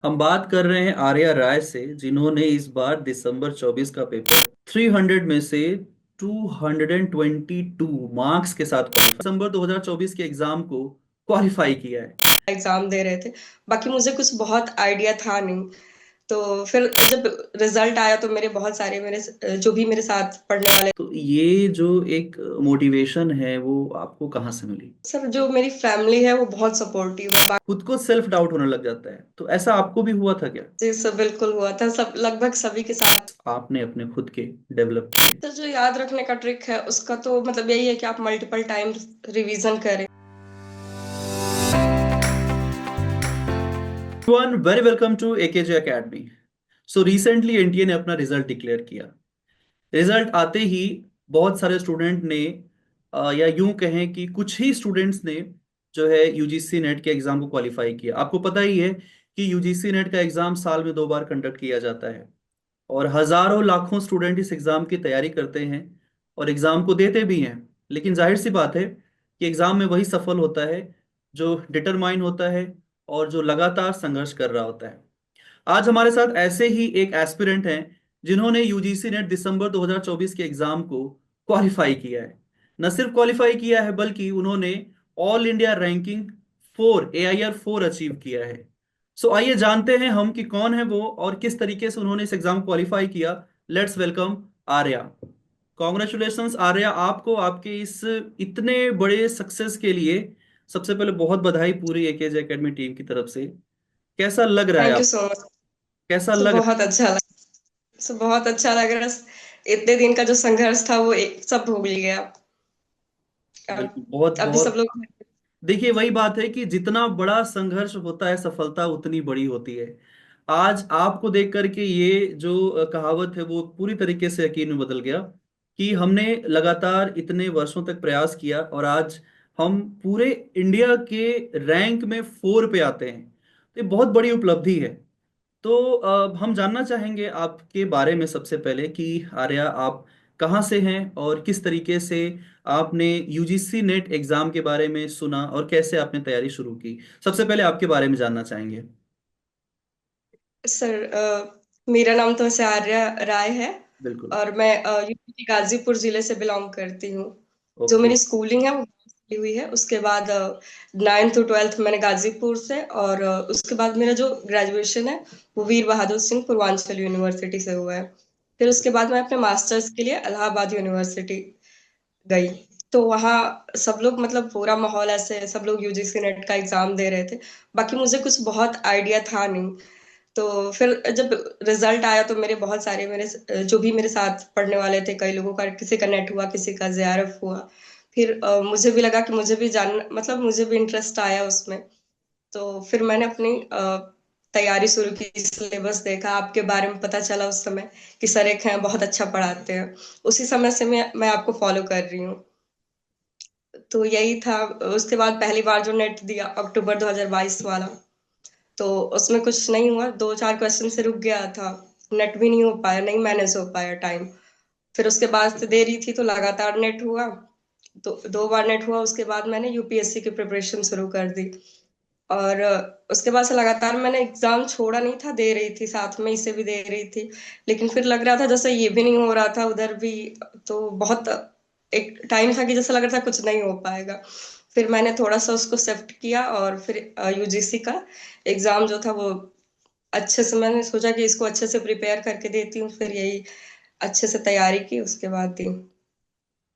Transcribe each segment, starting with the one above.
हम बात कर रहे हैं आर्या राय से, जिन्होंने इस बार दिसंबर 24 का पेपर 300 में से 222 मार्क्स के साथ दिसंबर 2024 के एग्जाम को क्वालिफाई किया है। एग्जाम दे रहे थे। बाकी मुझे कुछ बहुत आइडिया था नहीं। तो फिर जब रिजल्ट आया तो मेरे बहुत सारे जो भी मेरे साथ पढ़ने वाले। तो ये जो एक मोटिवेशन है वो आपको कहाँ से मिली? सर, जो मेरी फैमिली है वो बहुत सपोर्टिव है। खुद को सेल्फ डाउट होने लग जाता है, तो ऐसा आपको भी हुआ था क्या? बाकी सब बिल्कुल हुआ था, सब लगभग सभी के साथ। आपने अपने खुद के डेवलप किए। तो जो याद रखने का ट्रिक है उसका तो मतलब यही है कि आप मल्टीपल टाइम रिवीजन करें। One very welcome to AKJ academy. So recently NTA ने अपना रिजल्ट डिक्लेयर किया। रिजल्ट आते ही बहुत सारे स्टूडेंट ने या यूं कहें कि कुछ ही स्टूडेंट्स ने जो है यूजीसी नेट के एग्जाम को क्वालिफाई किया। आपको पता ही है कि यूजीसी नेट का एग्जाम साल में 2 बार कंडक्ट किया जाता है और हजारों लाखों स्टूडेंट इस एग्जाम की तैयारी करते हैं और एग्जाम को देते भी हैं। लेकिन जाहिर सी बात है कि एग्जाम में वही सफल होता है जो डिटरमाइन होता है और जो लगातार संघर्ष कर रहा होता है। आज हमारे साथ ऐसे ही एक एस्पिरेंट हैं जिन्होंने यूजीसी नेट दिसंबर 2024 के एग्जाम को क्वालिफाई किया है। न सिर्फ क्वालिफाई किया है बल्कि उन्होंने all India ranking 4 AIR 4 achieve किया है। सो आइए जानते हैं हम कि कौन है वो और किस तरीके से उन्होंने इस एग्जाम क्वालिफाई किया। Let's welcome Arya. Congratulations Arya, आपको आपके इस इतने बड़े सक्सेस के लिए सबसे पहले बहुत बधाई पूरी एकेजे एकेडमी टीम की तरफ से। कैसा लग रहा है थैंक यू आप? So much. कैसा सो लग रहा बहुत अच्छा लगा। सो बहुत अच्छा लग रहा है। इतने दिन का जो संघर्ष था वो सब भूल गया। है? अब बिल्कुल, बहुत अभी सब बहुत। लोग। देखिए, वही बात है कि जितना बड़ा संघर्ष होता है सफलता उतनी बड़ी होती है। आज आपको देख करके ये जो कहावत है वो पूरी तरीके से यकीन में बदल गया कि हमने लगातार इतने वर्षों तक प्रयास किया और आज हम पूरे इंडिया के रैंक में 4 पे आते हैं। तो ये बहुत बड़ी उपलब्धि है। तो हम जानना चाहेंगे आपके बारे में सबसे पहले कि आर्या, आप कहाँ से हैं और किस तरीके से आपने यूजीसी नेट एग्जाम के बारे में सुना और कैसे आपने तैयारी शुरू की। सबसे पहले आपके बारे में जानना चाहेंगे। सर, मेरा नाम तो वैसे आर्या राय है। बिल्कुल। और मैं यूपी के गाजीपुर जिले से बिलोंग करती हूँ। जो ओके। मेरी स्कूलिंग है वो की हुई है। उसके बाद 9th to 12th मैंने गाजीपुर से, और उसके बाद मेरा जो ग्रेजुएशन है वो वीर बहादुर सिंह पूर्वांचल यूनिवर्सिटी से हुआ है। फिर उसके बाद मैं अपने मास्टर्स के लिए इलाहाबाद यूनिवर्सिटी गई। तो वहाँ सब लोग मतलब पूरा माहौल ऐसे, सब लोग यूजीसी नेट का एग्जाम दे रहे थे। बाकी मुझे कुछ बहुत आइडिया था नहीं। तो फिर जब रिजल्ट आया तो मेरे बहुत सारे जो भी मेरे साथ पढ़ने वाले थे, कई लोगों का, किसी का नेट हुआ, किसी का जेआरएफ हुआ। फिर मुझे भी लगा कि मुझे भी जान मतलब मुझे भी इंटरेस्ट आया उसमें। तो फिर मैंने अपनी तैयारी शुरू की, सिलेबस देखा, आपके बारे में पता चला उस समय कि सर एक हैं बहुत अच्छा पढ़ाते हैं। उसी समय से मैं आपको फॉलो कर रही हूँ। तो यही था। उसके बाद पहली बार जो नेट दिया अक्टूबर 2022 वाला, तो उसमें कुछ नहीं हुआ, 2-4 क्वेश्चन से रुक गया था। नेट भी नहीं हो पाया, नहीं मैनेज हो पाया टाइम। फिर उसके बाद से दे रही थी तो लगातार नेट हुआ। तो 2 बार नेट हुआ, उसके बाद मैंने यूपीएससी की प्रिपरेशन शुरू कर दी। और उसके बाद से लगातार मैंने एग्जाम छोड़ा नहीं था, दे रही थी, साथ में इसे भी दे रही थी। लेकिन फिर लग रहा था जैसे ये भी नहीं हो रहा था, उधर भी। तो बहुत एक टाइम था कि जैसे लग रहा था कुछ नहीं हो पाएगा। फिर मैंने थोड़ा सा उसको शिफ्ट किया और फिर यूजीसी का एग्जाम जो था वो अच्छे से, मैंने सोचा कि इसको अच्छे से प्रिपेयर करके देती हूँ। फिर यही अच्छे से तैयारी की, उसके बाद दी।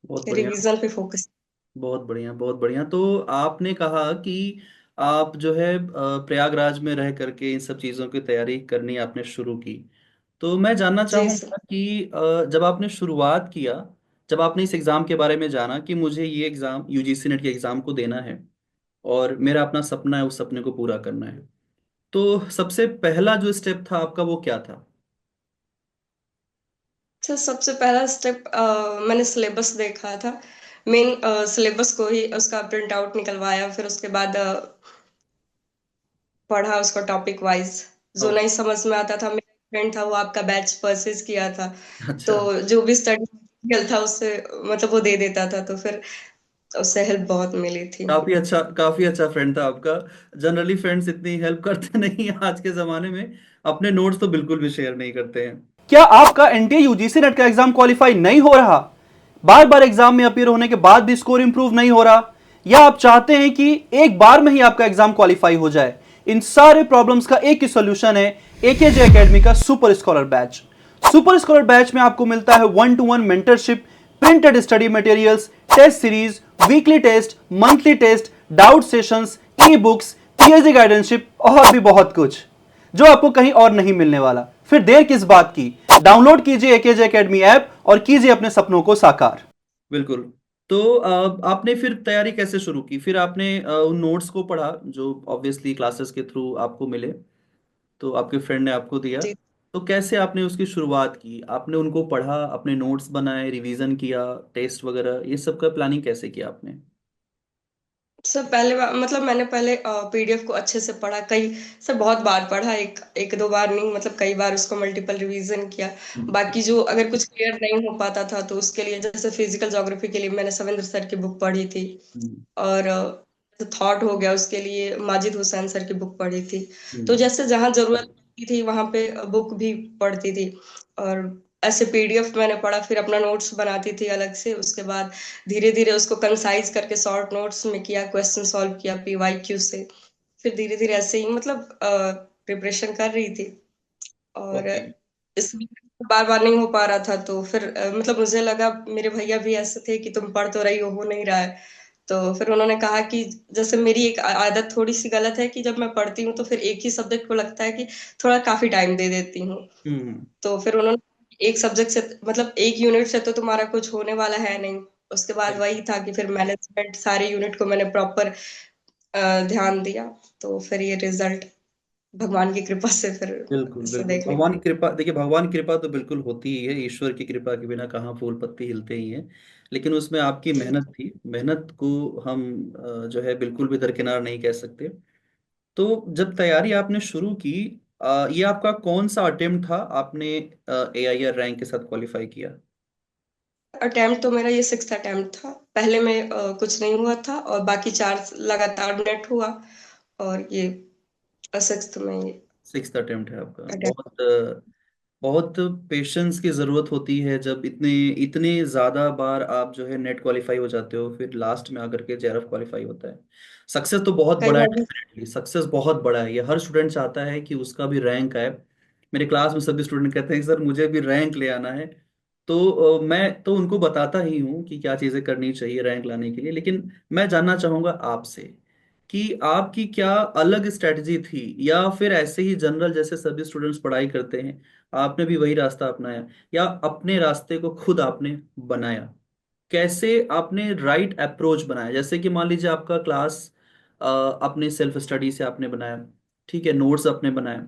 बहुत बढ़िया। रिवीजन पे फोकस। बहुत बढ़िया, बहुत बढ़िया। तो आपने कहा कि आप जो है प्रयागराज में रह करके इन सब चीज़ों की तैयारी करनी आपने शुरू की। तो मैं जानना जी सर। चाहूँगा कि जब आपने शुरुआत किया, जब आपने इस एग्ज़ाम के बारे में जाना कि मुझे ये एग्ज़ाम यूजीसी नेट के एग्ज़ाम को देना है और मेरा अपना सपना है, उस सपने को पूरा करना है, तो सबसे पहला जो स्टेप था आपका वो क्या था? सर, सबसे पहला स्टेप, मैंने सिलेबस देखा था। मेन सिलेबस को ही उसका प्रिंट आउट निकलवाया। फिर उसके बाद पढ़ा उसको टॉपिक वाइज। जो ओके। नहीं समझ में आता था, मेरा फ्रेंड था वो आपका बैच परचेज किया था। तो अच्छा। जो भी स्टडी मटेरियल था उससे मतलब वो दे देता था। तो फिर उससे हेल्प बहुत मिली थी। काफी अच्छा फ्रेंड था आपका। जनरली फ्रेंड्स इतनी हेल्प करते नहीं हैं आज के जमाने में, अपने नोट्स तो बिल्कुल भी शेयर नहीं करते हैं। क्या आपका एनटीए यूजीसी नेट का एग्जाम क्वालिफाई नहीं हो रहा, बार बार एग्जाम में अपीयर होने के बाद भी स्कोर इंप्रूव नहीं हो रहा, या आप चाहते हैं कि एक बार में ही आपका एग्जाम क्वालिफाई हो जाए? इन सारे प्रॉब्लम्स का एक ही सॉल्यूशन है, एकेजे एकेडमी का super scholar batch. Super scholar batch में आपको मिलता है 1-to-1 mentorship, printed study materials, test series, weekly test, monthly test, doubt sessions, e books, PhD guideship और भी बहुत कुछ जो आपको कहीं और नहीं मिलने वाला। फिर देर किस बात की, डाउनलोड कीजिए एकेजे एकेडमी ऐप और कीजिए अपने सपनों को साकार। बिल्कुल। तो आपने फिर तैयारी कैसे शुरू की? फिर आपने उन नोट्स को पढ़ा जो ऑब्वियसली क्लासेस के थ्रू आपको मिले, तो आपके फ्रेंड ने आपको दिया। जी तो कैसे आपने उसकी शुरुआत की? आपने उनको पढ़ा, अपने नोट्स बनाए, रिवीजन किया, टेस्ट वगैरह, ये सब का प्लानिंग कैसे किया आपने? सर, मतलब मैंने पहले पीडीएफ को अच्छे से पढ़ा, कई सर बहुत बार पढ़ा, एक एक दो बार नहीं, मतलब कई बार उसको मल्टीपल रिवीजन किया। हम्म। बाकी जो अगर कुछ क्लियर नहीं हो पाता था तो उसके लिए, जैसे फिजिकल ज्योग्राफी के लिए मैंने सविंद्र सर की बुक पढ़ी थी। हम्म। और थॉट हो गया, उसके लिए माजिद हुसैन सर की बुक पढ़ी थी। तो हम्म। जैसे जहां जरूरत पड़ती थी वहां पे बुक भी पढ़ती थी। और ऐसे पीडीएफ मैंने पढ़ा, फिर अपना नोट्स बनाती थी अलग से। उसके बाद धीरे धीरे उसको कंसाइज करके शॉर्ट नोट्स में किया, क्वेश्चन सॉल्व किया पीवाईक्यू से। फिर धीरे धीरे ऐसे ही मतलब प्रिपरेशन कर रही थी। और ओके। इसमें बार बार नहीं हो पा रहा था, तो फिर मतलब मुझे लगा, मेरे भैया भी ऐसे थे कि तुम पढ़ तो रही हो नहीं रहा है। तो फिर उन्होंने कहा कि जैसे मेरी एक आदत थोड़ी सी गलत है कि जब मैं पढ़ती हूँ तो फिर एक ही सब्जेक्ट को लगता है कि थोड़ा काफी टाइम दे देती हूँ। हम्म। तो फिर उन्होंने एक सब्जेक्ट से, मतलब एक यूनिट से तो तुम्हारा कुछ होने वाला है नहीं। उसके बाद वही था कि फिर मैनेजमेंट सारे यूनिट को मैंने प्रॉपर ध्यान दिया। तो फिर ये रिजल्ट भगवान की कृपा से फिर बिल्कुल इसे बिल्कुल, देखने को। भगवान की कृपा, देखिए भगवान की कृपा तो बिल्कुल होती ही है, ईश्वर की कृपा के बिना कहाँ फूल पत्ती हिलते ही हैं। लेकिन उसमें आपकी जी मेहनत थी, मेहनत को हम जो है बिल्कुल भी दरकिनार नहीं कह सकते। तो जब तैयारी आपने शुरू की, ये आपका कौन सा अटेम्प्ट था आपने एआईआर रैंक के साथ क्वालिफाई किया? अटेम्प्ट तो मेरा ये सिक्स्थ अटेम्प्ट था। पहले में कुछ नहीं हुआ था, और बाकी चार लगातार नेट हुआ। और ये सिक्स्थ में ये सिक्स्थ अटेम्प्ट है आपका। अटेम्प्ट। बहुत पेशेंस की जरूरत होती है जब इतने इतने ज्यादा बार आप जो है नेट क्वालिफाई हो जाते हो, फिर लास्ट में आकर के जेआरएफ क्वालिफाई होता है। सक्सेस तो बहुत कई बड़ा है, बार भी डेफिनेटली सक्सेस बहुत बड़ा है, ये हर स्टूडेंट चाहता है कि उसका भी रैंक आए। मेरे क्लास में सभी स्टूडेंट कहते हैं सर मुझे भी रैंक ले आना है। तो मैं तो उनको बताता ही हूँ कि क्या चीजें करनी चाहिए रैंक लाने के लिए, लेकिन मैं जानना चाहूंगा आपसे कि आपकी क्या अलग स्ट्रेटजी थी, या फिर ऐसे ही जनरल जैसे सभी स्टूडेंट्स पढ़ाई करते हैं आपने भी वही रास्ता अपनाया, या अपने रास्ते को खुद आपने बनाया? कैसे आपने राइट अप्रोच बनाया? जैसे कि मान लीजिए आपका क्लास अपने सेल्फ स्टडी से आपने बनाया, ठीक है, नोट्स आपने बनाए,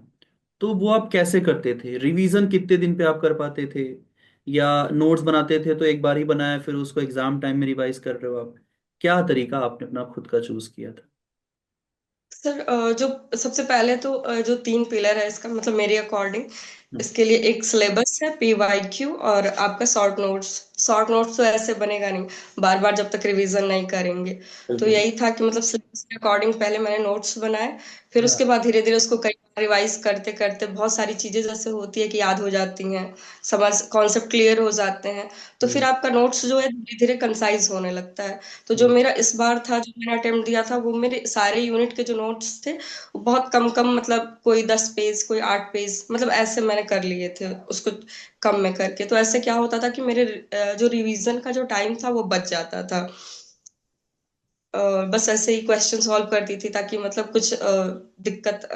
तो वो आप कैसे करते थे? रिवीजन कितने दिन पे आप कर पाते थे? या नोट्स बनाते थे तो एक बार ही बनाया फिर उसको एग्जाम टाइम में रिवाइज कर रहे हो आप? क्या तरीका आपने अपना खुद का चूज किया था? सर, जो सबसे पहले तो जो तीन पिलर है इसका, मतलब मेरे अकॉर्डिंग, हम्म। इसके लिए एक सिलेबस है पीवाईक्यू, और आपका शॉर्ट नोट्स। शॉर्ट नोट्स तो ऐसे बनेगा नहीं बार बार जब तक रिवीजन नहीं करेंगे। तो बिल्कुल। यही था कि मतलब सिलेबस के अकॉर्डिंग पहले मैंने नोट्स बनाए। फिर हाँ। उसके बाद धीरे धीरे उसको कई बार रिवाइज करते करते बहुत सारी चीजें जैसे होती है कि याद हो जाती हैं, समझ कॉन्सेप्ट क्लियर हो जाते हैं। तो फिर हम्म। आपका नोट्स जो है धीरे धीरे कंसाइज होने लगता है। तो जो हम्म। मेरा इस बार था, जो मैंने अटेम्प्ट दिया था, वो मेरे सारे यूनिट के जो नोट्स थे वो बहुत कम कम, मतलब कोई 10 पेज, कोई 8 पेज, मतलब ऐसे मैंने कर लिए थे उसको कम में करके। तो ऐसे क्या होता था कि मेरे जो रिवीजन का जो टाइम था वो बच जाता था। बस ऐसे ही क्वेश्चन सॉल्व करती थी, ताकि मतलब कुछ दिक्कत,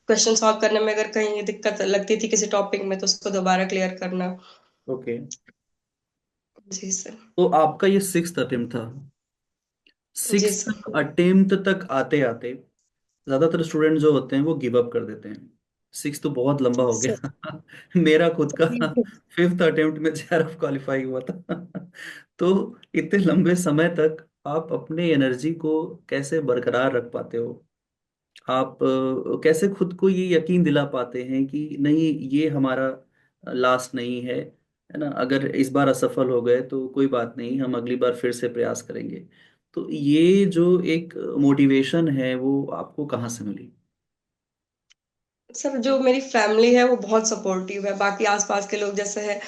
क्वेश्चन सॉल्व करने में अगर कहीं दिक्कत लगती थी किसी टॉपिक में तो उसको दोबारा क्लियर करना। ओके। जी सर। तो आपका ये सिक्स्थ अटेम्प्ट था। जी सिक्स्थ सर। अटेम्प्ट तक आते आते ज्यादातर स्टूडेंट जो होते हैं वो गिव अप कर देते हैं। सिक्स तो बहुत लंबा हो सर, गया। मेरा खुद का फिफ्थ अटेम्प्ट में जेआरएफ क्वालिफाई हुआ था। तो इतने लंबे समय तक आप अपने एनर्जी को कैसे बरकरार रख पाते हो? आप कैसे खुद को ये यकीन दिला पाते हैं कि नहीं, ये हमारा लास्ट नहीं है, है ना। अगर इस बार असफल हो गए तो कोई बात नहीं, हम अगली बार फिर से प्रयास करेंगे। तो ये जो एक मोटिवेशन है वो आपको कहाँ से मिली? सर जो मेरी फैमिली है वो बहुत सपोर्टिव है, बाकी आसपास के लोग जैसे है,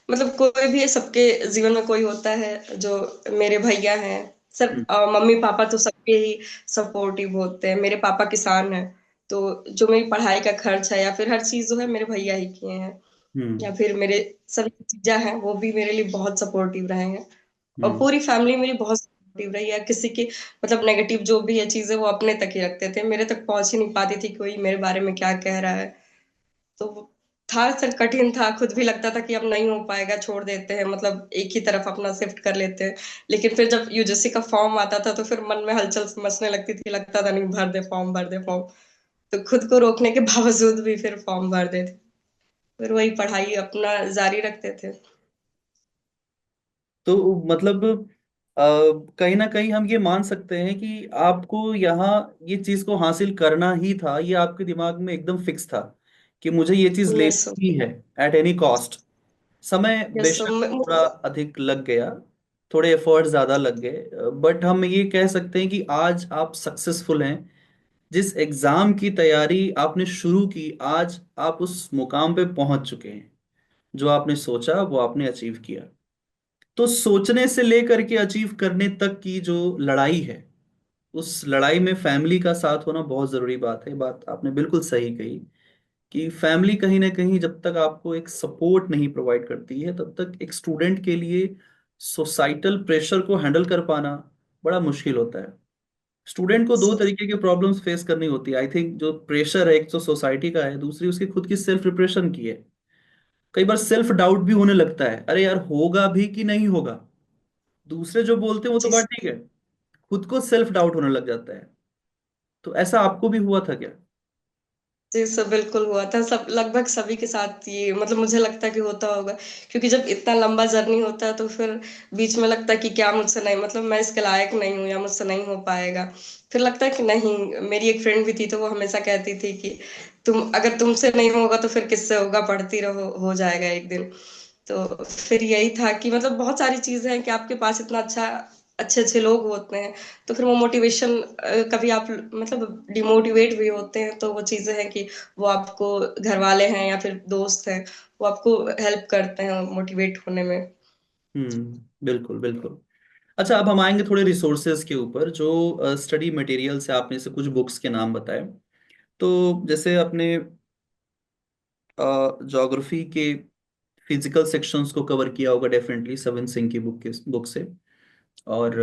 मतलब कोई भी है, सबके जीवन में कोई होता है। जो मेरे भैया हैं सर, हम्म। मम्मी पापा तो सबके ही सपोर्टिव होते हैं। मेरे पापा किसान हैं, तो जो मेरी पढ़ाई का खर्च है या फिर हर चीज जो है मेरे भैया ही किए हैं। या हम्म। फिर मेरे सभी चीजा हैं वो भी मेरे लिए बहुत सपोर्टिव रहे हैं। और हम्म। पूरी फैमिली मेरी बहुत सपोर्टिव रही है। किसी की मतलब नेगेटिव जो भी है चीजें वो अपने तक ही रखते थे, मेरे तक पहुंच ही नहीं पाती थी कोई मेरे बारे में क्या कह रहा है। तो था सर, कठिन था, खुद भी लगता था कि अब नहीं हो पाएगा, छोड़ देते हैं, मतलब एक ही तरफ अपना शिफ्ट कर लेते हैं। लेकिन फिर जब यूजीसी का फॉर्म आता था तो फिर मन में हलचल मचने लगती थी, लगता था नहीं, भर दे फॉर्म, भर दे फॉर्म। तो खुद को रोकने के बावजूद भी फिर फॉर्म भर देते, फिर वही पढ़ाई अपना जारी रखते थे। तो मतलब अ, कहीं ना कहीं हम ये मान सकते हैं कि आपको यहाँ ये चीज को हासिल करना ही था, ये आपके दिमाग में एकदम फिक्स था कि मुझे ये चीज यस लेनी ही है, एट एनी कॉस्ट। समय यस बेशक थोड़ा अधिक लग गया, थोड़े एफर्ट ज्यादा लग गए, बट हम ये कह सकते हैं कि आज आप सक्सेसफुल हैं। जिस एग्जाम की तैयारी आपने शुरू की, आज आप उस मुकाम पे पहुंच चुके हैं। जो आपने सोचा वो आपने अचीव किया। तो सोचने से लेकर के अचीव करने तक की जो लड़ाई है, उस लड़ाई में फैमिली का साथ होना बहुत जरूरी बात है। बात आपने बिल्कुल सही कही कि फैमिली कहीं ना कहीं जब तक आपको एक सपोर्ट नहीं प्रोवाइड करती है, तब तक एक स्टूडेंट के लिए सोसाइटल प्रेशर को हैंडल कर पाना बड़ा मुश्किल होता है। स्टूडेंट को दो तरीके के प्रॉब्लम्स फेस करनी होती है, आई थिंक। जो प्रेशर है, एक तो सोसाइटी का है, दूसरी उसकी खुद की सेल्फ प्रिपरेशन की है। कई बार सेल्फ डाउट भी होने लगता है, अरे यार होगा भी कि नहीं होगा। दूसरे जो बोलते हैं वो तो जी बात ठीक है, खुद को सेल्फ डाउट होने लग जाता है। तो ऐसा आपको भी हुआ था क्या? जी सर, बिल्कुल हुआ था। सब लगभग सभी के साथ ये मतलब मुझे लगता है कि होता होगा, क्योंकि जब इतना लंबा जर्नी होता है तो फिर बीच में लगता है कि क्या मुझसे नहीं, मतलब मैं इसके लायक नहीं हूँ या मुझसे नहीं हो पाएगा। फिर लगता है कि नहीं। मेरी एक फ्रेंड भी थी तो वो हमेशा कहती थी कि तुम अगर तुमसे नहीं होगा तो फिर किससे होगा, पढ़ती रहो, हो जाएगा एक दिन। तो फिर यही था कि मतलब बहुत सारी चीजें हैं कि आपके पास इतना अच्छे अच्छे लोग होते हैं, तो फिर वो मोटिवेशन, कभी आप मतलब डिमोटिवेट भी होते हैं तो वो चीजें हैं कि वो आपको घर वाले हैं या फिर दोस्त हैं, वो आपको हेल्प करते हैं मोटिवेट होने में। बिल्कुल बिल्कुल। अच्छा, अब हम आएंगे थोड़े रिसोर्सेज के ऊपर, जो स्टडी मटेरियल से आपने से कुछ बुक्स के नाम बताए। तो जैसे अपने ज्योग्राफी के फिजिकल सेक्शंस को कवर किया होगा डेफिनेटली सविन सिंह की बुक से। और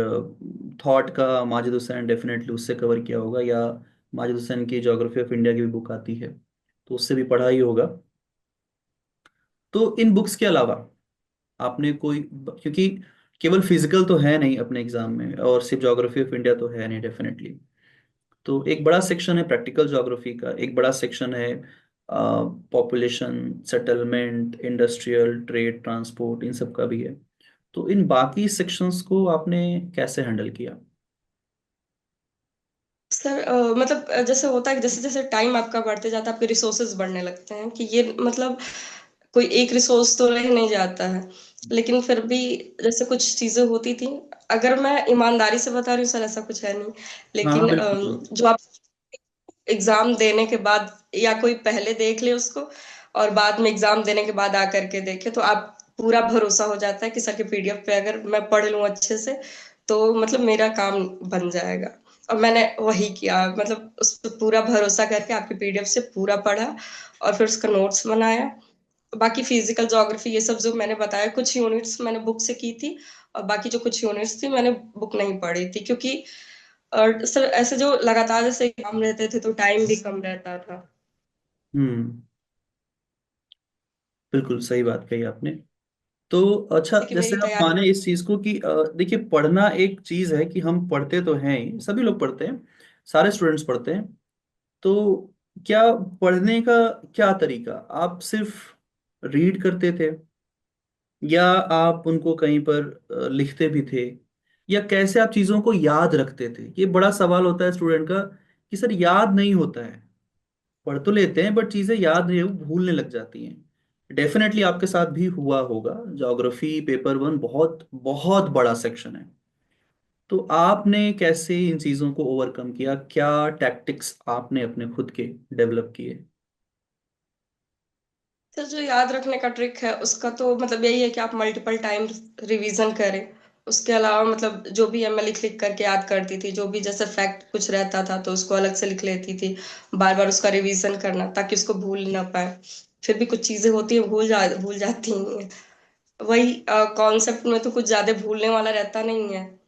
थॉट का माजिद हुसैन डेफिनेटली उससे कवर किया होगा, या माजिद हुसैन की ज्योग्राफी ऑफ इंडिया की भी बुक आती है, तो उससे भी पढ़ा ही होगा। तो इन बुक्स के अलावा आपने कोई, क्योंकि केवल फिजिकल तो है नहीं अपने एग्जाम में, और सिर्फ ज्योग्राफी ऑफ इंडिया तो है नहीं डेफिनेटली। तो एक बड़ा सेक्शन है प्रैक्टिकल ज्योग्राफी का, एक बड़ा सेक्शन है population, settlement, industrial, trade, transport, इन सब का भी है। तो इन बाकी सेक्शंस को आपने कैसे हैंडल किया? सर मतलब जैसे होता है कि जैसे जैसे टाइम आपका बढ़ते जाता है आपके रिसोर्सेज बढ़ने लगते हैं, कि ये मतलब कोई एक रिसोर्स तो रह नहीं जाता है। लेकिन फिर भी जैसे कुछ चीजें होती थी, अगर मैं ईमानदारी से बता रही हूँ सर, ऐसा कुछ है नहीं। हाँ हाँ, लेकिन बिल्कुल। जो आप एग्जाम देने के बाद या कोई पहले देख ले उसको और बाद में एग्जाम देने के बाद आकर के देखे, तो आप पूरा भरोसा हो जाता है कि सर के पीडीएफ पे अगर मैं पढ़ लूं अच्छे से तो मतलब मेरा काम बन जाएगा। और मैंने वही किया, मतलब उस पर पूरा भरोसा करके आपके पीडीएफ से पूरा पढ़ा और फिर उसका नोट्स बनाया। बाकी फिजिकल ज्योग्राफी ये सब जो मैंने बताया, कुछ यूनिट्स मैंने बुक से की थी, और बाकी जो कुछ यूनिट्स थी मैंने बुक नहीं पढ़ी थी, क्योंकि और सर ऐसे जो लगातार जैसे एग्जाम रहते थे तो टाइम भी कम रहता था। हम्म। बिल्कुल सही बात कही आपने। तो अच्छा, जैसे कि जैसे मेरी आप तैयारी। माने इस चीज को कि देखिए, पढ़ना एक चीज है कि हम पढ़ते तो हैं ही, सभी लोग पढ़ते हैं, सारे स्टूडेंट्स पढ़ते हैं। तो क्या पढ़ने का क्या तरीका, आप सिर्फ रीड करते थे, या आप उनको कहीं पर लिखते भी थे, या कैसे आप चीजों को याद रखते थे? ये बड़ा सवाल होता है स्टूडेंट का कि सर याद नहीं होता है। पढ़ तो लेते हैं बट चीजें याद नहीं, वो भूलने लग जाती हैं। डेफिनेटली आपके साथ भी हुआ होगा। ज्योग्राफी पेपर वन बहुत बहुत बड़ा सेक्शन है। तो आपने कैसे इन चीजों को ओवरकम किया, क्या टैक्टिक्स आपने अपने खुद के डेवलप किए? तो जो याद रखने का ट्रिक है उसका तो मतलब यही है कि आप मल्टीपल टाइम रिवीजन करें। उसके अलावा मतलब जो भी है मैं लिख लिख करके याद करती थी, जो भी जैसे फैक्ट कुछ रहता था तो उसको अलग से लिख लेती थी। बार बार उसका रिवीजन करना ताकि उसको भूल ना पाए। फिर भी कुछ चीजें होती है भूल जाती हैं। वही कॉन्सेप्ट में तो कुछ ज्यादा भूलने वाला रहता नहीं है।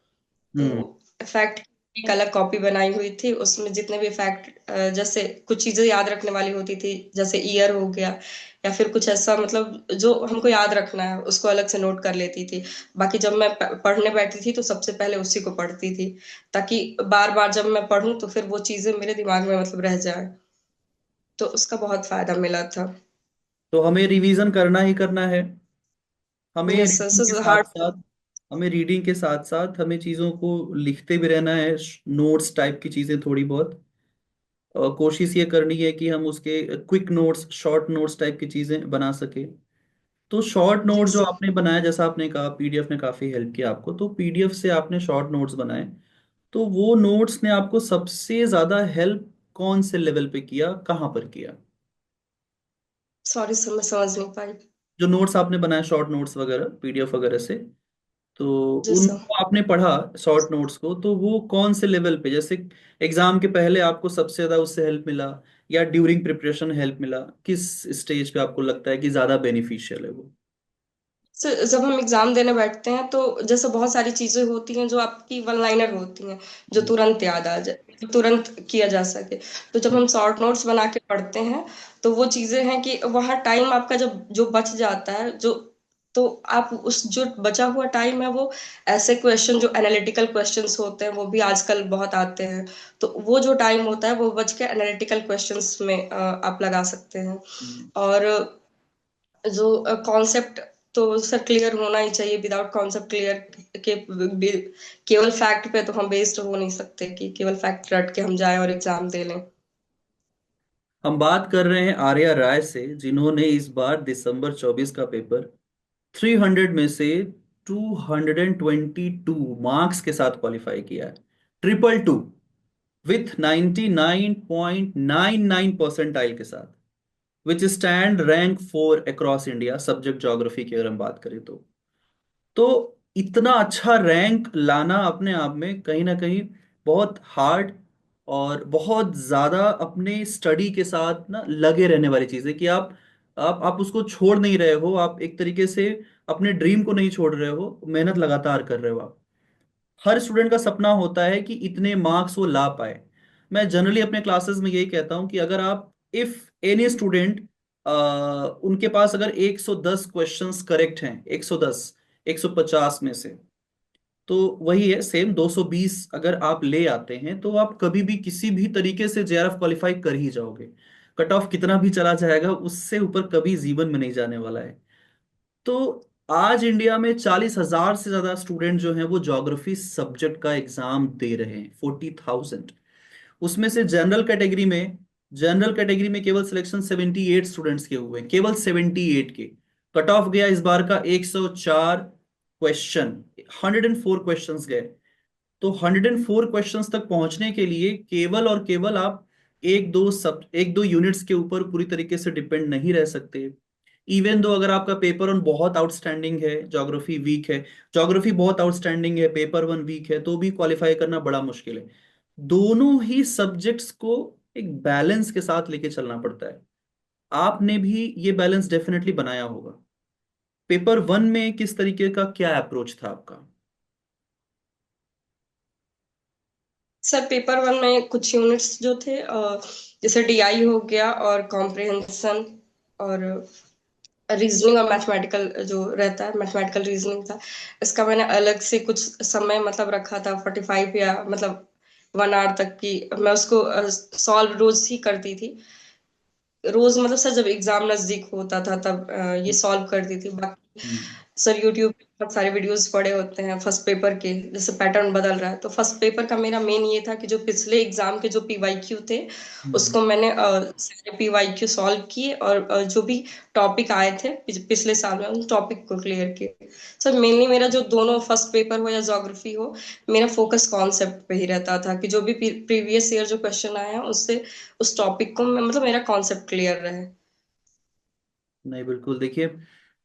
तो हम्म। फैक्ट एक अलग कॉपी बनाई हुई थी, उसमें जितने भी फैक्ट जैसे कुछ चीजें याद रखने वाली होती थी, जैसे ईयर हो गया या फिर कुछ ऐसा मतलब जो हमको याद रखना है उसको अलग से नोट कर लेती थी। बाकी जब मैं पढ़ने बैठती थी तो सबसे पहले उसी को पढ़ती थी, ताकि बार बार जब मैं पढूं तो फिर वो चीजें मेरे दिमाग में मतलब रह जाए। तो उसका बहुत फायदा मिला था। तो हमें रिवीजन करना ही करना है। हमें यस रीडिंग के साथ हार्ड। साथ हमें रीडिंग के साथ साथ हमें चीज़ों को लिखते भी रहना है। नोट्स टाइप की चीज़ें थोड़ी बहुत, और कोशिश ये करनी है कि हम उसके quick notes, short notes type की चीज़ें बना सके। तो शॉर्ट नोट यस जो आपने बनाया, जैसा आपने कहा पीडीएफ ने काफ़ी हेल्प किया आपको, तो पीडीएफ से आपने शॉर्ट नोट्स बनाए। तो वो नोट्स ने आपको सबसे ज़्यादा हेल्प कौन से लेवल पे किया, कहाँ पर किया? सॉरी सर, मैं समझ नहीं पाई। जो नोट्स आपने बनाए शॉर्ट नोट्स वगैरह पीडीएफ वगैरह से, तो जी सर। उनको आपने पढ़ा शॉर्ट नोट्स को, तो वो कौन से लेवल पे, जैसे एग्जाम के पहले आपको सबसे ज्यादा उससे हेल्प मिला, या ड्यूरिंग प्रिपरेशन हेल्प मिला, किस स्टेज पे आपको लगता है कि ज्यादा बेनिफिशियल है वो? जब हम एग्जाम देने बैठते हैं तो जैसे बहुत सारी चीजें होती हैं जो आपकी वन लाइनर होती हैं, जो हम्म। तुरंत याद आ जाए, जो तुरंत किया जा सके। तो जब हम शॉर्ट नोट्स बना के पढ़ते हैं तो वो चीजें हैं कि वहाँ टाइम आपका जब जो बच जाता है, जो तो आप उस जो बचा हुआ टाइम है वो ऐसे क्वेश्चन जो एनालिटिकल क्वेश्चंस होते हैं वो भी आजकल बहुत आते हैं। तो वो जो टाइम होता है वो बच के एनालिटिकल क्वेश्चंस में आप लगा सकते हैं। हम्म। और जो कॉन्सेप्ट तो सर क्लियर होना ही चाहिए। विदाउट कॉन्सेप्ट क्लियर के केवल फैक्ट पे तो हम बेस्ड हो नहीं सकते कि केवल फैक्ट रट के हम जाएं और एग्जाम दे लें। हम बात कर रहे हैं आर्या राय से, जिन्होंने इस बार दिसंबर 24 का पेपर 300 में से 222 मार्क्स के साथ क्वालिफाई किया है। 222 विथ 99.99 परसेंटाइल के साथ, विच stand rank 4 across India subject geography की अगर हम बात करें तो इतना अच्छा रैंक लाना अपने आप में कहीं ना कहीं बहुत हार्ड, और बहुत ज्यादा अपने स्टडी के साथ ना लगे रहने वाली चीज है कि आप उसको छोड़ नहीं रहे हो, आप एक तरीके से अपने ड्रीम को नहीं छोड़ रहे हो, मेहनत लगातार कर रहे हो आप। हर स्टूडेंट का सपना होता है कि इतने मार्क्स वो ला पाए। मैं जनरली अपने क्लासेस में यही कहता हूं कि अगर आप, इफ एनी स्टूडेंट, उनके पास अगर 110 क्वेश्चंस करेक्ट हैं, 110 150 में से, तो वही है सेम 220 अगर आप ले आते हैं, तो आप कभी भी किसी भी तरीके से जेआरएफ क्वालिफाई कर ही जाओगे। कट ऑफ कितना भी चला जाएगा, उससे ऊपर कभी जीवन में नहीं जाने वाला है। तो आज इंडिया में 40,000 से ज्यादा स्टूडेंट जो हैं वो ज्योग्राफी सब्जेक्ट का एग्जाम दे रहे हैं, 40,000। उसमें से जनरल कैटेगरी में केवल सिलेक्शन 78 स्टूडेंट्स के हुए हैं, केवल 78 के। कट ऑफ गया इस बार का 104 क्वेश्चन, 104 क्वेश्चंस गए। तो 104 क्वेश्चंस तक पहुंचने के लिए केवल और केवल आप एक दो यूनिट्स के ऊपर पूरी तरीके से डिपेंड नहीं रह सकते। इवन दो अगर आपका पेपर वन बहुत आउटस्टैंडिंग है, ज्योग्राफी वीक है, ज्योग्राफी बहुत आउटस्टैंडिंग है, पेपर वन वीक है, तो भी क्वालिफाई करना बड़ा मुश्किल है। दोनों ही सब्जेक्ट्स को एक बैलेंस के साथ लेके चलना पड़ता है। आपने भी ये बैलेंस डेफिनेटली बनाया होगा। पेपर वन में किस तरीके का क्या अप्रोच था आपका? सर पेपर वन में कुछ यूनिट्स जो थे जैसे डीआई हो गया और कॉम्प्रिहेंशन और रीजनिंग और मैथमेटिकल जो रहता है, मैथमेटिकल रीजनिंग था। इसका मैंने अलग से कुछ समय मतलब रखा था, 45 या मतलब 1 आवर तक की मैं उसको सॉल्व रोज ही करती थी। रोज मतलब सर जब एग्जाम नजदीक होता था तब ये सॉल्व करती थी। हम्म। सर यूट्यूब पे बहुत सारे वीडियोस पड़े होते हैं फर्स्ट पेपर के, जैसे पैटर्न बदल रहा है, तो फर्स्ट पेपर का मेरा मेन ये था कि जो पिछले एग्जाम के जो पीवाईक्यू थे हम्म। उसको मैंने सारे पीवाईक्यू सॉल्व किए, और जो भी टॉपिक आए थे पिछले साल में उन टॉपिक को क्लियर किए। सर मेनली मेरा जो दोनों फर्स्ट पेपर हो या ज्योग्राफी हो, मेरा फोकस कॉन्सेप्ट पे ही रहता था कि जो भी प्रीवियस ईयर जो क्वेश्चन आए हैं उससे उस टॉपिक को मतलब मेरा कॉन्सेप्ट क्लियर रहे। नहीं बिल्कुल, देखिए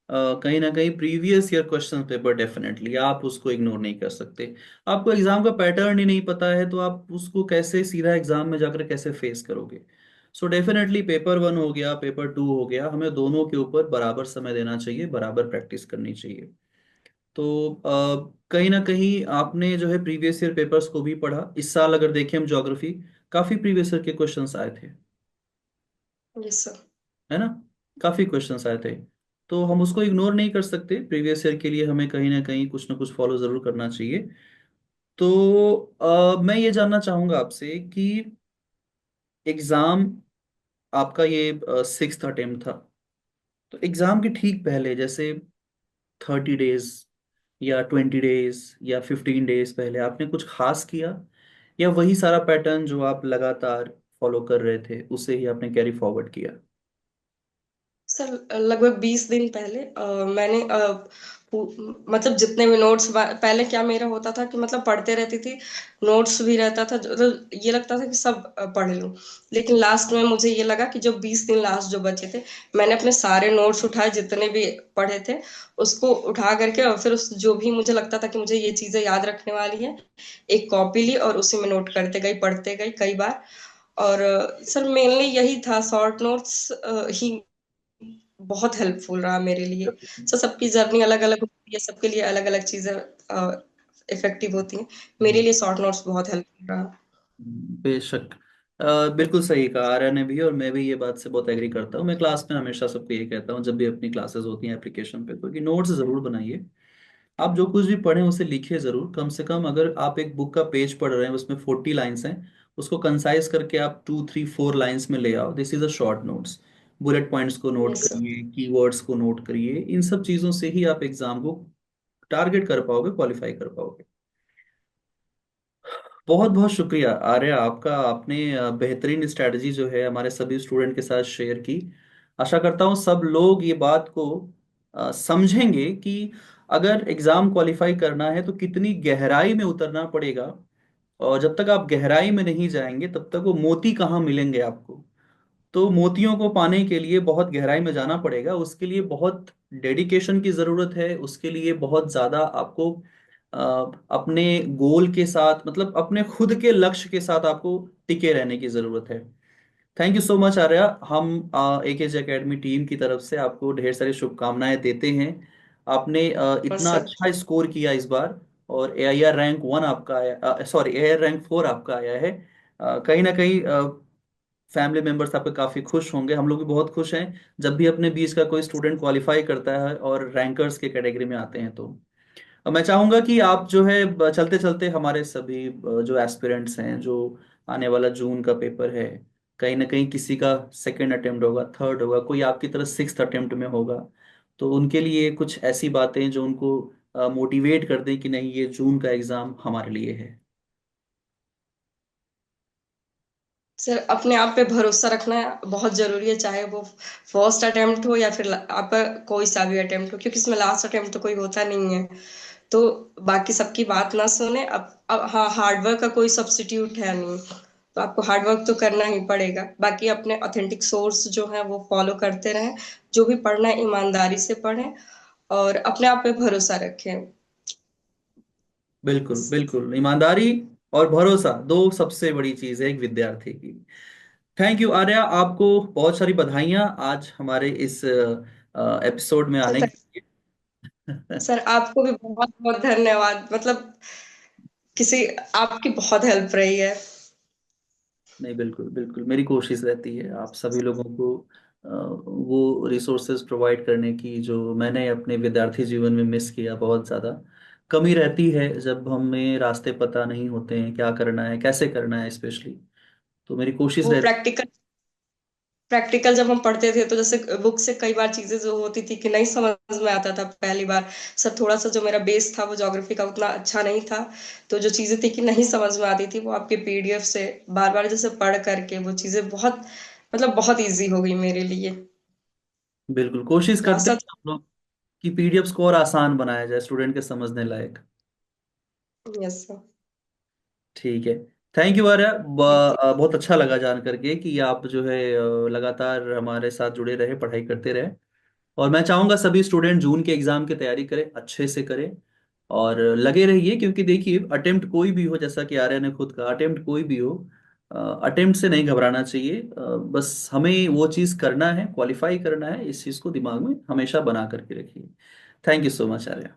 कहीं ना कहीं previous year question paper definitely आप उसको इग्नोर नहीं कर सकते। आपको एग्जाम का पैटर्न ही नहीं पता है तो आप उसको कैसे सीधा एग्जाम में जाकर कैसे फेस करोगे। सो डेफिनेटली पेपर वन हो गया, पेपर टू हो गया, हमें दोनों के ऊपर बराबर समय देना चाहिए, बराबर प्रैक्टिस करनी चाहिए। तो कहीं ना कहीं आपने जो है प्रीवियस ईयर पेपर्स को भी पढ़ा। इस साल अगर देखें हम ज्योग्राफी, काफी प्रीवियस ईयर के क्वेश्चंस आए थे, यस सर। है ना, काफी क्वेश्चंस आए थे। तो हम उसको इग्नोर नहीं कर सकते, प्रीवियस ईयर के लिए हमें कहीं ना कहीं कुछ ना कुछ फॉलो जरूर करना चाहिए। तो मैं ये जानना चाहूंगा आपसे कि एग्जाम आपका ये सिक्स्थ अटेम्प्ट था, तो एग्जाम के ठीक पहले जैसे 30 डेज या 20 डेज या 15 डेज पहले आपने कुछ खास किया, या वही सारा पैटर्न जो आप लगातार फॉलो कर रहे थे उसे ही आपने कैरी फॉरवर्ड किया? सर लगभग 20 दिन पहले मैंने मतलब जितने भी नोट्स पहले क्या मेरा होता था कि मतलब पढ़ते रहती थी, नोट्स भी रहता था, मतलब ये लगता था कि सब पढ़ लूं। लेकिन लास्ट में मुझे ये लगा कि जो 20 दिन लास्ट जो बचे थे, मैंने अपने सारे नोट्स उठाए जितने भी पढ़े थे, उसको उठा करके, और फिर उस जो भी मुझे लगता था कि मुझे ये चीजें याद रखने वाली है, एक कॉपी ली और उसी में नोट करते गई, पढ़ते गई कई बार। और सर मेनली यही था, शॉर्ट नोट्स ही बहुत हेल्पफुल रहा मेरे लिए। सो सबकी जर्नी अलग अलग होती है, सबके लिए अलग अलग चीजें इफेक्टिव होती हैं। मेरे लिए शॉर्ट नोट्स बहुत हेल्पफुल रहा। बेशक। बिल्कुल सही कहा आर्या ने भी, और मैं भी ये बात से बहुत एग्री करता हूँ। मैं क्लास में हमेशा सबको ये कहता हूँ जब भी अपनी क्लासेस होती हैं एप्लीकेशन पे, तो कि नोट्स जरूर बनाइए। आप जो कुछ भी पढ़ें उसे लिखिए जरूर, कम से कम अगर आप एक बुक का पेज पढ़ रहे हैं उसमें 40 लाइन्स हैं, उसको कंसाइज करके आप 2 3 4 लाइन्स में ले आओ, this is a short notes. Bullet points को नोट यस सर। करिए, कीवर्ड्स को नोट करिए, इन सब चीज़ों से ही आप एग्जाम को टारगेट कर पाओगे, क्वालिफाई कर पाओगे। बहुत बहुत शुक्रिया आर्या आपका, आपने बेहतरीन स्ट्रैटेजी जो है हमारे सभी स्टूडेंट के साथ शेयर की। आशा करता हूँ सब लोग ये बात को समझेंगे कि अगर एग्जाम क्वालिफाई करना है तो कितनी गहराई में उतरना पड़ेगा, और जब तक आप गहराई में नहीं जाएंगे तब तक वो मोती कहाँ मिलेंगे आपको। तो मोतियों को पाने के लिए बहुत गहराई में जाना पड़ेगा, उसके लिए बहुत डेडिकेशन की ज़रूरत है, उसके लिए बहुत ज़्यादा आपको अपने गोल के साथ, मतलब अपने खुद के लक्ष्य के साथ आपको टिके रहने की ज़रूरत है। Thank you so much Arya. हम एकेजे एकेडमी टीम की तरफ से आपको ढेर सारी शुभकामनाएं देते हैं। आपने और इतना सर अच्छा स्कोर किया इस बार, और AIR रैंक 1 आपका आया, सॉरी AIR रैंक 4 आपका आया है। कहीं ना कहीं फैमिली मेंबर्स आपके काफ़ी खुश होंगे, हम लोग भी बहुत खुश हैं जब भी अपने बीच का कोई स्टूडेंट क्वालिफाई करता है और रैंकर्स के कैटेगरी में आते हैं। तो अब मैं चाहूंगा कि आप जो है चलते चलते हमारे सभी जो एस्पिरेंट्स हैं, जो आने वाला जून का पेपर है, कहीं ना कहीं किसी का सेकंड अटेम्प्ट होगा, थर्ड होगा, कोई आपकी तरह सिक्स्थ अटेम्प्ट में होगा, तो उनके लिए कुछ ऐसी बातें जो उनको मोटिवेट कर दें कि नहीं, ये जून का एग्ज़ाम हमारे लिए है। सर अपने आप पे भरोसा रखना बहुत जरूरी है, चाहे वो फर्स्ट अटेम्प्ट हो या फिर आपका कोई सा भी अटेम्प्ट हो, क्योंकि इसमें लास्ट अटेम्प्ट तो कोई होता नहीं है। तो बाकी सबकी बात ना सुने। अब हाँ, हार्डवर्क का कोई सब्स्टिट्यूट है नहीं, तो आपको हार्डवर्क तो करना ही पड़ेगा। बाकी अपने ऑथेंटिक सोर्स जो है वो फॉलो करते रहें, जो भी पढ़ना है ईमानदारी से पढ़ें, और अपने आप पे भरोसा रखें। बिल्कुल बिल्कुल, ईमानदारी और भरोसा दो सबसे बड़ी चीज़ है एक विद्यार्थी की। थैंक यू आर्या, आपको बहुत सारी बधाइयाँ आज हमारे इस एपिसोड में आने सर, के लिए। सर आपको भी बहुत बहुत धन्यवाद, मतलब किसी आपकी बहुत हेल्प रही है। नहीं बिल्कुल बिल्कुल, मेरी कोशिश रहती है आप सभी लोगों को वो रिसोर्सेज प्रोवाइड करने की जो मैंने अपने विद्यार्थी जीवन में मिस किया। बहुत ज़्यादा कमी रहती है जब हमें रास्ते पता नहीं होते हैं, क्या करना है कैसे करना है स्पेशली। तो मेरी कोशिश वो रहती प्रैक्टिकल प्रैक्टिकल जब हम पढ़ते थे तो जैसे बुक से कई बार चीजें जो होती थी कि नहीं समझ में आता था पहली बार, सब थोड़ा सा जो मेरा बेस था वो ज्योग्राफी का उतना अच्छा नहीं था, तो जो चीजें थी कि नहीं समझ में आती थी वो आपके पीडीएफ से बार बार जैसे पढ़ करके वो चीजें बहुत, मतलब बहुत इजी हो गई मेरे लिए। बिल्कुल कोशिश करते सच। हैं हम लोग कि पीडीएफ्स को और आसान बनाया जाए स्टूडेंट के समझने लायक। Yes sir. ठीक है। Thank you Arya, thank you. बहुत अच्छा लगा जान करके कि आप जो है लगातार हमारे साथ जुड़े रहे, पढ़ाई करते रहे। और मैं चाहूंगा सभी स्टूडेंट जून के एग्जाम की तैयारी करें, अच्छे से करें और लगे रहिए, क्योंकि देखिए अटेम्प्ट कोई भी हो, जैसा कि आर्या ने खुद कहा, अटेम्प्ट कोई भी हो, अटेम्प्ट से नहीं घबराना चाहिए। बस हमें वो चीज़ करना है, क्वालिफाई करना है, इस चीज़ को दिमाग में हमेशा बना करके रखिए। Thank you so much Arya.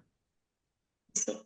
Sir.